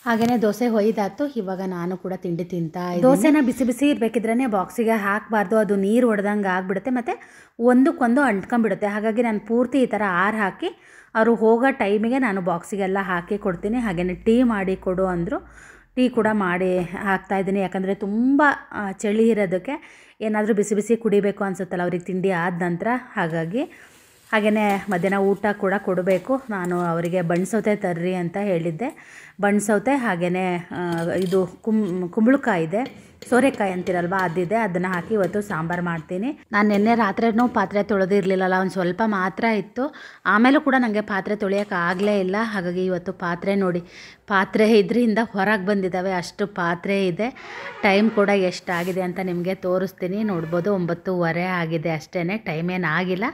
ಹಾಗೆಯೇ ದೋಸೆ ಹೊಯ್ದಾತು. ಇವಾಗ ನಾನು ಕೂಡ ತಿಂಡಿ ತಿಂತಾ ಇದ್ದೀನಿ. ದೋಸೆನ ಬಿಸಿ ಇರಬೇಕಿದ್ರೇ ಬಾಕ್ಸಿಗೆ ಹಾಕಬಾರ್ದು, ಅದು ನೀರು ಹೊಡೆದಂಗೆ ಆಗಿಬಿಡುತ್ತೆ ಮತ್ತು ಒಂದಕ್ಕೊಂದು ಅಂಟ್ಕೊಂಡ್ಬಿಡುತ್ತೆ. ಹಾಗಾಗಿ ನಾನು ಪೂರ್ತಿ ಈ ಥರ ಆರು ಹಾಕಿ ಅವರು ಹೋಗೋ ಟೈಮಿಗೆ ನಾನು ಬಾಕ್ಸಿಗೆಲ್ಲ ಹಾಕಿ ಕೊಡ್ತೀನಿ. ಹಾಗೆಯೇ ಟೀ ಮಾಡಿ ಕೊಡು ಅಂದರು, ಟೀ ಕೂಡ ಮಾಡಿ ಹಾಕ್ತಾಯಿದ್ದೀನಿ. ಯಾಕಂದರೆ ತುಂಬ ಚಳಿ ಇರೋದಕ್ಕೆ ಏನಾದರೂ ಬಿಸಿ ಕುಡಿಬೇಕು ಅನಿಸುತ್ತಲ್ಲ ಅವ್ರಿಗೆ ತಿಂಡಿ ಆದ ನಂತರ. ಹಾಗೆಯೇ ಮಧ್ಯಾಹ್ನ ಊಟ ಕೂಡ ಕೊಡಬೇಕು. ನಾನು ಅವರಿಗೆ ಬಣ್ಸೌತೆ ತರ್ರಿ ಅಂತ ಹೇಳಿದ್ದೆ. ಬಣ್ಸೌತೆ ಹಾಗೆಯೇ ಇದು ಕುಂಬಳಕಾಯಿ ಇದೆ, ಸೋರೆಕಾಯಿ ಅಂತಿರಲ್ವ, ಅದಿದೆ. ಅದನ್ನು ಹಾಕಿ ಇವತ್ತು ಸಾಂಬಾರು ಮಾಡ್ತೀನಿ. ನಾನು ನಿನ್ನೆ ರಾತ್ರಿನೂ ಪಾತ್ರೆ ತೊಳೆದಿರಲಿಲ್ಲಲ್ಲ, ಒಂದು ಸ್ವಲ್ಪ ಮಾತ್ರ ಇತ್ತು. ಆಮೇಲೂ ಕೂಡ ನನಗೆ ಪಾತ್ರೆ ತೊಳೆಯೋಕೆ ಆಗಲೇ ಇಲ್ಲ. ಹಾಗಾಗಿ ಇವತ್ತು ಪಾತ್ರೆ ನೋಡಿ, ಪಾತ್ರೆ ಇದರಿಂದ ಹೊರಗೆ ಬಂದಿದ್ದಾವೆ, ಅಷ್ಟು ಪಾತ್ರೆ ಇದೆ. ಟೈಮ್ ಕೂಡ ಎಷ್ಟಾಗಿದೆ ಅಂತ ನಿಮಗೆ ತೋರಿಸ್ತೀನಿ. ನೋಡ್ಬೋದು 9:15 ಆಗಿದೆ ಅಷ್ಟೇ, ಟೈಮ್ ಏನು ಆಗಿಲ್ಲ.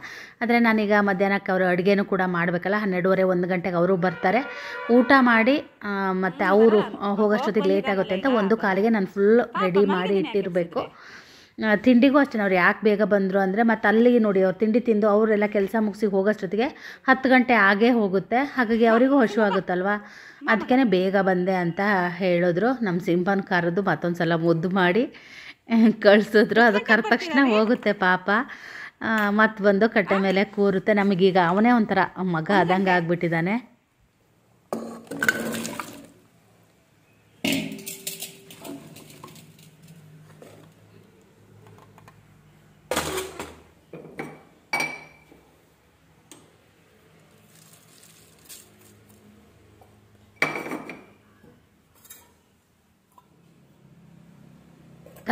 ಆದರೆ ನಾನೀಗ ಮಧ್ಯಾಹ್ನಕ್ಕೆ ಅವರು ಅಡುಗೆನೂ ಕೂಡ ಮಾಡಬೇಕಲ್ಲ, 12:30 1 ಗಂಟೆಗೆ ಅವರು ಬರ್ತಾರೆ. ಊಟ ಮಾಡಿ ಮತ್ತು ಅವರು ಹೋಗೋಷ್ಟೊತ್ತಿಗೆ ಲೇಟ್ ಆಗುತ್ತೆ ಅಂತ 1:15ಗೆ ನಾನು ಫುಲ್ ರೆಡಿ ಮಾಡಿ ಇಟ್ಟಿರಬೇಕು. ತಿಂಡಿಗೂ ಅಷ್ಟೇ, ಅವ್ರು ಯಾಕೆ ಬೇಗ ಬಂದರು ಅಂದರೆ ಮತ್ತು ಅಲ್ಲಿ ನೋಡಿ ಅವ್ರು ತಿಂಡಿ ತಿಂದು ಅವರೆಲ್ಲ ಕೆಲಸ ಮುಗಿಸಿ ಹೋಗೋಷ್ಟೊತ್ತಿಗೆ 10 ಗಂಟೆ ಆಗೇ ಹೋಗುತ್ತೆ. ಹಾಗಾಗಿ ಅವರಿಗೂ ಹಸಿವಾಗುತ್ತಲ್ವ, ಅದಕ್ಕೇ ಬೇಗ ಬಂದೆ ಅಂತ ಹೇಳಿದ್ರು. ನಮ್ಮ ಸಿಂಪನ್ ಕರೆದು ಮತ್ತೊಂದು ಸಲ ಮುದ್ದು ಮಾಡಿ ಕಳಿಸಿದ್ರು. ಅದು ಕರೆದ ತಕ್ಷಣ ಹೋಗುತ್ತೆ ಪಾಪ, ಮತ್ತು ಬಂದು ಕಟ್ಟೆ ಮೇಲೆ ಕೂರುತ್ತೆ. ನಮಗೀಗ ಅವನೇ ಒಂಥರ ಮಗ ಆದಂಗೆ ಆಗಿಬಿಟ್ಟಿದ್ದಾನೆ.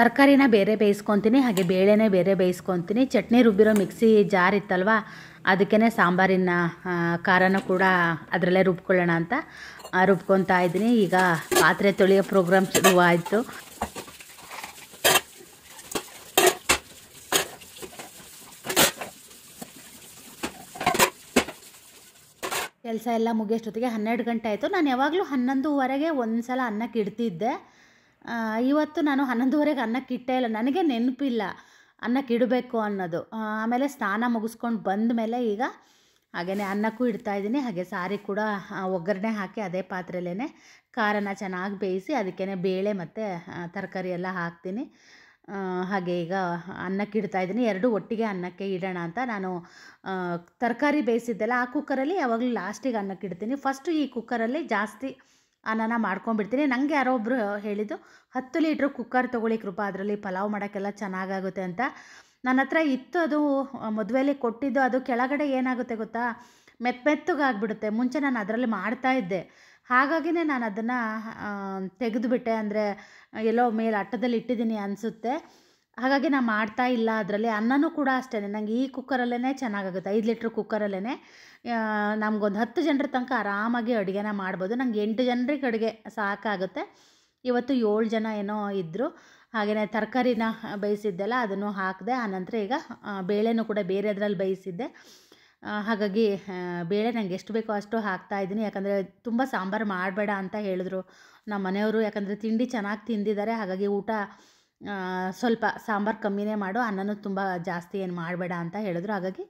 ತರಕಾರಿನ ಬೇರೆ ಬೇಯಿಸ್ಕೊತೀನಿ, ಹಾಗೆ ಬೇಳೆನೇ ಬೇರೆ ಬೇಯಿಸ್ಕೊತೀನಿ. ಚಟ್ನಿ ರುಬ್ಬಿರೋ ಮಿಕ್ಸಿ ಜಾರ್ ಇತ್ತಲ್ವ, ಅದಕ್ಕೇ ಸಾಂಬಾರಿನ ಖಾರನ ಕೂಡ ಅದರಲ್ಲೇ ರುಬ್ಕೊಳ್ಳೋಣ ಅಂತ ರುಬ್ಕೊತಾ ಇದ್ದೀನಿ. ಈಗ ಪಾತ್ರೆ ತೊಳೆಯೋ ಪ್ರೋಗ್ರಾಮ್ ಶುರುವಾಯಿತು. ಕೆಲಸ ಎಲ್ಲ ಮುಗಿಯೋಷ್ಟೊತ್ತಿಗೆ 12 ಗಂಟೆ ಆಯಿತು. ನಾನು ಯಾವಾಗಲೂ 11:15ಗೆ ಒಂದು ಸಲ ಅನ್ನಕ್ಕೆ ಇಡ್ತಿದ್ದೆ. ಇವತ್ತು ನಾನು 11:15ಗೆ ಅನ್ನಕ್ಕೆ ಇಟ್ಟೇ ಇಲ್ಲ, ನನಗೆ ನೆನಪಿಲ್ಲ ಅನ್ನಕ್ಕೆ ಇಡಬೇಕು ಅನ್ನೋದು. ಆಮೇಲೆ ಸ್ನಾನ ಮುಗಿಸ್ಕೊಂಡು ಬಂದ ಮೇಲೆ ಈಗ ಹಾಗೆಯೇ ಅನ್ನಕ್ಕೂ ಇಡ್ತಾಯಿದ್ದೀನಿ. ಹಾಗೆ ಸಾರಿ ಕೂಡ ಒಗ್ಗರಣೆ ಹಾಕಿ ಅದೇ ಪಾತ್ರೆಯಲ್ಲೇ ಖಾರನ ಚೆನ್ನಾಗಿ ಬೇಯಿಸಿ ಅದಕ್ಕೇ ಬೇಳೆ ಮತ್ತು ತರಕಾರಿ ಎಲ್ಲ ಹಾಕ್ತೀನಿ. ಹಾಗೆ ಈಗ ಅನ್ನಕ್ಕೆ ಇಡ್ತಾಯಿದ್ದೀನಿ. ಎರಡೂ ಒಟ್ಟಿಗೆ ಅನ್ನಕ್ಕೆ ಇಡೋಣ ಅಂತ. ನಾನು ತರಕಾರಿ ಬೇಯಿಸಿದ್ದೆಲ್ಲ ಆ ಕುಕ್ಕರಲ್ಲಿ ಯಾವಾಗಲೂ ಲಾಸ್ಟಿಗೆ ಅನ್ನಕ್ಕೆ ಇಡ್ತೀನಿ. ಫಸ್ಟು ಈ ಕುಕ್ಕರಲ್ಲಿ ಜಾಸ್ತಿ ಅನ್ನನ ಮಾಡ್ಕೊಂಡ್ಬಿಡ್ತೀನಿ. ನನಗೆ ಯಾರೋ ಒಬ್ಬರು ಹೇಳಿದ್ದು 10 ಲೀಟ್ರ್ ಕುಕ್ಕರ್ ತೊಗೊಳ್ಳಿ ಕೃಪಾ, ಅದರಲ್ಲಿ ಪಲಾವ್ ಮಾಡೋಕ್ಕೆಲ್ಲ ಚೆನ್ನಾಗಾಗುತ್ತೆ ಅಂತ. ನನ್ನ ಹತ್ರ ಇತ್ತು, ಅದು ಮದುವೆಯಲ್ಲಿ ಕೊಟ್ಟಿದ್ದು. ಅದು ಕೆಳಗಡೆ ಏನಾಗುತ್ತೆ ಗೊತ್ತಾ, ಮೆತ್ತಗಾಗ್ಬಿಡುತ್ತೆ. ಮುಂಚೆ ನಾನು ಅದರಲ್ಲಿ ಮಾಡ್ತಾಯಿದ್ದೆ, ಹಾಗಾಗಿನೇ ನಾನು ಅದನ್ನು ತೆಗೆದುಬಿಟ್ಟೆ. ಅಂದರೆ ಎಲ್ಲೋ ಮೇಲೆ ಅಟ್ಟದಲ್ಲಿ ಇಟ್ಟಿದ್ದೀನಿ ಅನಿಸುತ್ತೆ, ಹಾಗಾಗಿ ನಾನು ಮಾಡ್ತಾ ಇಲ್ಲ ಅದರಲ್ಲಿ. ಅನ್ನನೂ ಕೂಡ ಅಷ್ಟೇ, ನನಗೆ ಈ ಕುಕ್ಕರಲ್ಲೇ ಚೆನ್ನಾಗಾಗುತ್ತೆ. 5 ಲೀಟ್ರ್ ಕುಕ್ಕರಲ್ಲೇ ನಮಗೊಂದು 10 ಜನರ ತನಕ ಆರಾಮಾಗಿ ಅಡುಗೆನ ಮಾಡ್ಬೋದು. ನನಗೆ 8 ಜನರಿಗೆ ಅಡುಗೆ ಸಾಕಾಗುತ್ತೆ. ಇವತ್ತು 7 ಜನ ಏನೋ ಇದ್ದರು. ಹಾಗೆಯೇ ತರಕಾರಿನ ಬೇಯಿಸಿದ್ದೆಲ್ಲ ಅದನ್ನು ಹಾಕಿದೆ. ಆನಂತರ ಈಗ ಬೇಳೆನೂ ಕೂಡ ಬೇರೆದ್ರಲ್ಲಿ ಬೇಯಿಸಿದ್ದೆ. ಹಾಗಾಗಿ ಬೇಳೆ ನನಗೆ ಎಷ್ಟು ಬೇಕೋ ಅಷ್ಟು ಹಾಕ್ತಾಯಿದ್ದೀನಿ. ಯಾಕಂದರೆ ತುಂಬ ಸಾಂಬಾರು ಮಾಡಬೇಡ ಅಂತ ಹೇಳಿದ್ರು ನಮ್ಮ ಮನೆಯವರು. ಯಾಕಂದರೆ ತಿಂಡಿ ಚೆನ್ನಾಗಿ ತಿಂದಿದ್ದಾರೆ, ಹಾಗಾಗಿ ಊಟ ಸ್ವಲ್ಪ ಸಾಂಬಾರು ಕಮ್ಮಿನೇ ಮಾಡು, ಅನ್ನನೂ ತುಂಬ ಜಾಸ್ತಿ ಏನು ಮಾಡಬೇಡ ಅಂತ ಹೇಳಿದ್ರು. ಹಾಗಾಗಿ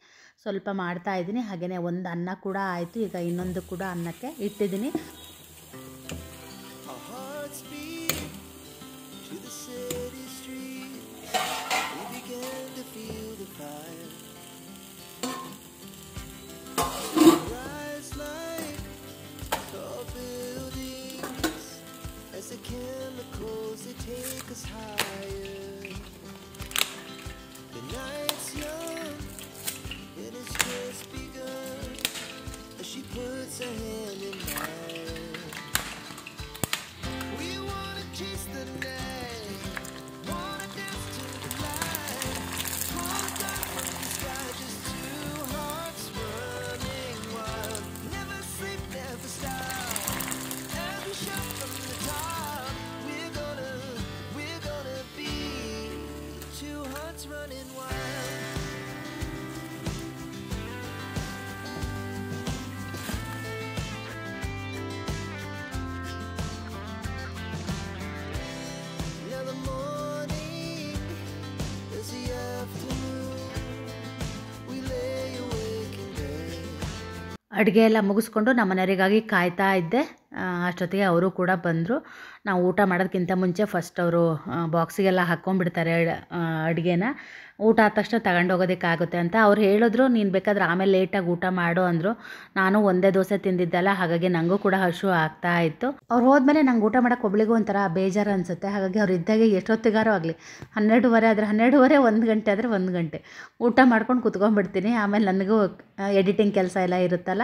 ಸ್ವಲ್ಪ ಮಾಡ್ತಾಯಿದ್ದೀನಿ. ಹಾಗೆಯೇ ಒಂದು ಅನ್ನ ಕೂಡ ಆಯಿತು. ಈಗ ಇನ್ನೊಂದು ಕೂಡ ಅನ್ನಕ್ಕೆ ಇಟ್ಟಿದ್ದೀನಿ. Chemicals that take us higher. The night's young and it's just begun. As she puts her hand in mine, we wanna chase the night, wanna dance to the light, wanna dive from the sky, just two hearts running wild. Never sleep, never stop. Every shot from the top. Running wild. Now the morning is the afternoon. We lay awake in bed. ಅಡುಗೆ ಎಲ್ಲ ಮುಗಿಸ್ಕೊಂಡು ನಮ್ಮ ಮನೆಯವರಿಗಾಗಿ ಕಾಯ್ತಾ ಇದ್ದೆ. ಅಷ್ಟೊತ್ತಿಗೆ ಅವರು ಕೂಡ ಬಂದರು. ನಾವು ಊಟ ಮಾಡೋದಕ್ಕಿಂತ ಮುಂಚೆ ಫಸ್ಟ್ ಅವರು ಬಾಕ್ಸಿಗೆಲ್ಲ ಹಾಕ್ಕೊಂಡ್ಬಿಡ್ತಾರೆ ಅಡುಗೆನ. ಊಟ ಆದ ತಕ್ಷಣ ತಗೊಂಡು ಹೋಗೋದಕ್ಕಾಗುತ್ತೆ ಅಂತ ಅವ್ರು ಹೇಳಿದ್ರು. ನೀನು ಬೇಕಾದ್ರೆ ಆಮೇಲೆ ಲೇಟಾಗಿ ಊಟ ಮಾಡು ಅಂದರು. ನಾನು ಒಂದೇ ದೋಸೆ ತಿಂದಿದ್ದಲ್ಲ, ಹಾಗಾಗಿ ನನಗೂ ಕೂಡ ಹಸು ಆಗ್ತಾ ಇತ್ತು. ಅವ್ರು ಹೋದ್ಮೇಲೆ ನಂಗೆ ಊಟ ಮಾಡೋಕ್ಕೆ ಒಬ್ಳಿಗೂ ಒಂಥರ ಬೇಜಾರು ಅನಿಸುತ್ತೆ. ಹಾಗಾಗಿ ಅವ್ರು ಇದ್ದಾಗೆ ಎಷ್ಟೊತ್ತಿಗಾರೋ ಆಗಲಿ, 12:15 ಆದರೆ 12:15, 1 ಗಂಟೆ ಆದರೆ 1 ಗಂಟೆ ಊಟ ಮಾಡ್ಕೊಂಡು ಕುತ್ಕೊಂಡ್ಬಿಡ್ತೀನಿ. ಆಮೇಲೆ ನನಗೂ ಎಡಿಟಿಂಗ್ ಕೆಲಸ ಎಲ್ಲ ಇರುತ್ತಲ್ಲ,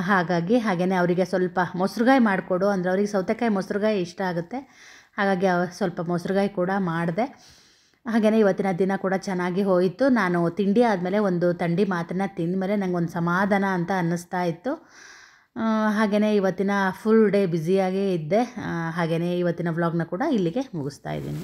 ಹಾಗಾಗಿ ಹಾಗೆಯೇ ಅವರಿಗೆ ಸ್ವಲ್ಪ ಮೊಸರುಗಾಯಿ ಮಾಡಿಕೊಡು ಅಂದರೆ ಅವ್ರಿಗೆ ಸೌತೆಕಾಯಿ ಮೊಸರುಗಾಯಿ ಇಷ್ಟ ಆಗುತ್ತೆ. ಹಾಗಾಗಿ ಸ್ವಲ್ಪ ಮೊಸರುಗಾಯಿ ಕೂಡ ಮಾಡಿದೆ. ಹಾಗೆಯೇ ಇವತ್ತಿನ ದಿನ ಕೂಡ ಚೆನ್ನಾಗಿ ಹೋಯಿತು. ನಾನು ತಿಂಡಿ ಆದಮೇಲೆ ಒಂದು ಥಂಡಿ ಮಾತನ್ನು ತಿಂದಮೇಲೆ ನನಗೊಂದು ಸಮಾಧಾನ ಅಂತ ಅನ್ನಿಸ್ತಾ ಇತ್ತು. ಹಾಗೆಯೇ ಇವತ್ತಿನ ಫುಲ್ ಡೇ ಬ್ಯುಸಿಯಾಗೇ ಇದ್ದೆ. ಹಾಗೆಯೇ ಇವತ್ತಿನ ವ್ಲಾಗ್ನ ಕೂಡ ಇಲ್ಲಿಗೆ ಮುಗಿಸ್ತಾ ಇದ್ದೀನಿ.